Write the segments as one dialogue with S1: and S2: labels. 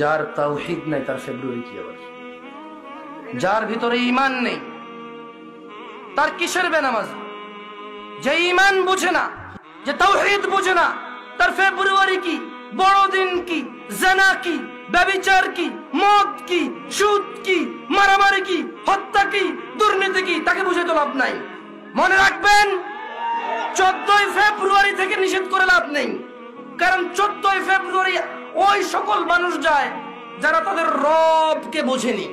S1: যার তাওহীদ নাই তার ফেব্রুয়ারি কি আবার? যার ভিতরে ঈমান নেই তার কিসের বেনামাজ? যে ঈমান বুঝে না, যে তাওহীদ বুঝে না, তার ফেব্রুয়ারি কি, বড়দিন কি, জিনা কি, ব্যভিচার কি, মদ কি, সুদ কি, মারামারি কি, হত্যা কি, দুর্নীতি কি, তাকে বুঝে তো লাভ নাই। মনে রাখবেন, 14 ফেব্রুয়ারি থেকে নিষেধ করে লাভ নেই। কারণ 14 ফেব্রুয়ারি ওই সকল মানুষ যায় যারা তাদের রবকে বোঝেনি।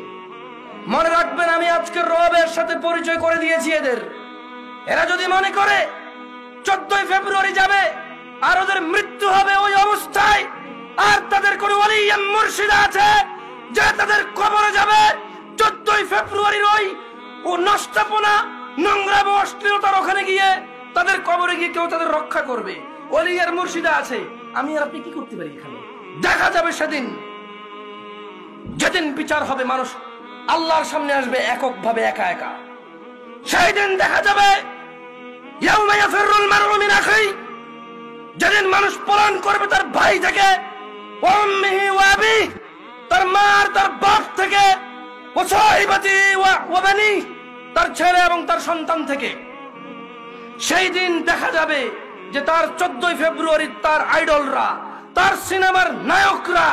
S1: মনে রাখবেন, আমি আজকে রবের সাথে পরিচয় করে দিয়েছি এদের। এরা যদি মনে করে 14 ফেব্রুয়ারি যাবে আর ওদের মৃত্যু হবে ওই অবস্থায়, আর তাদের কোন ওলি মুর্শিদ আছে যে তাদের কবরে যাবে 14 ফেব্রুয়ারির ওই ও নষ্টপনা, নোংরা এবং অশ্লীলতার ওখানে গিয়ে তাদের কবরে গিয়ে কেউ তাদের রক্ষা করবে, ওলি আর মুর্শিদা আছে, আমি আর আপনি কি করতে পারি? এখানে দেখা যাবে সেদিন, যেদিন বিচার হবে, মানুষ আল্লাহর সামনে আসবে এককভাবে, একা একা। সেই দিন দেখা যাবে ইয়াউমা ইয়াফিরুল মারউ মিন আখিহি, যেদিন মানুষ পলায়ন করবে তার ভাই থেকে, ওয়া উম্মিহি ওয়া আবিহি, তার মা আর তার বাপ থেকে, ওয়া সাহিবাতি ওয়া বানি, তার ছেলে এবং তার সন্তান থেকে। সেই দিন দেখা যাবে যে তার 14 ফেব্রুয়ারি তার আইডলরা, তার সিনেমার নায়করা,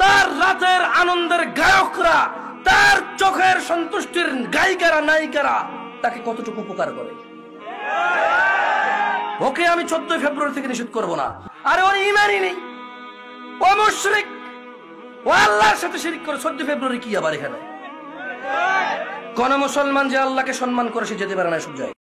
S1: তার রাতের আনন্দের গায়করা, তার চোখের সন্তুষ্টির গায়িকারা, নায়িকারা তাকে কতটুকু উপকার করে। ওকে আমি 14 ফেব্রুয়ারি থেকে নিষেধ করব না। আরে ওর ঈমানই নেই, ও মুশরিক, ও আল্লাহর সাথে শিরক করে। 14 ফেব্রুয়ারি কি আবার এখানে? কোন মুসলমান যে আল্লাহকে সম্মান করে সে যেতে পারে না, সব জায়গায়।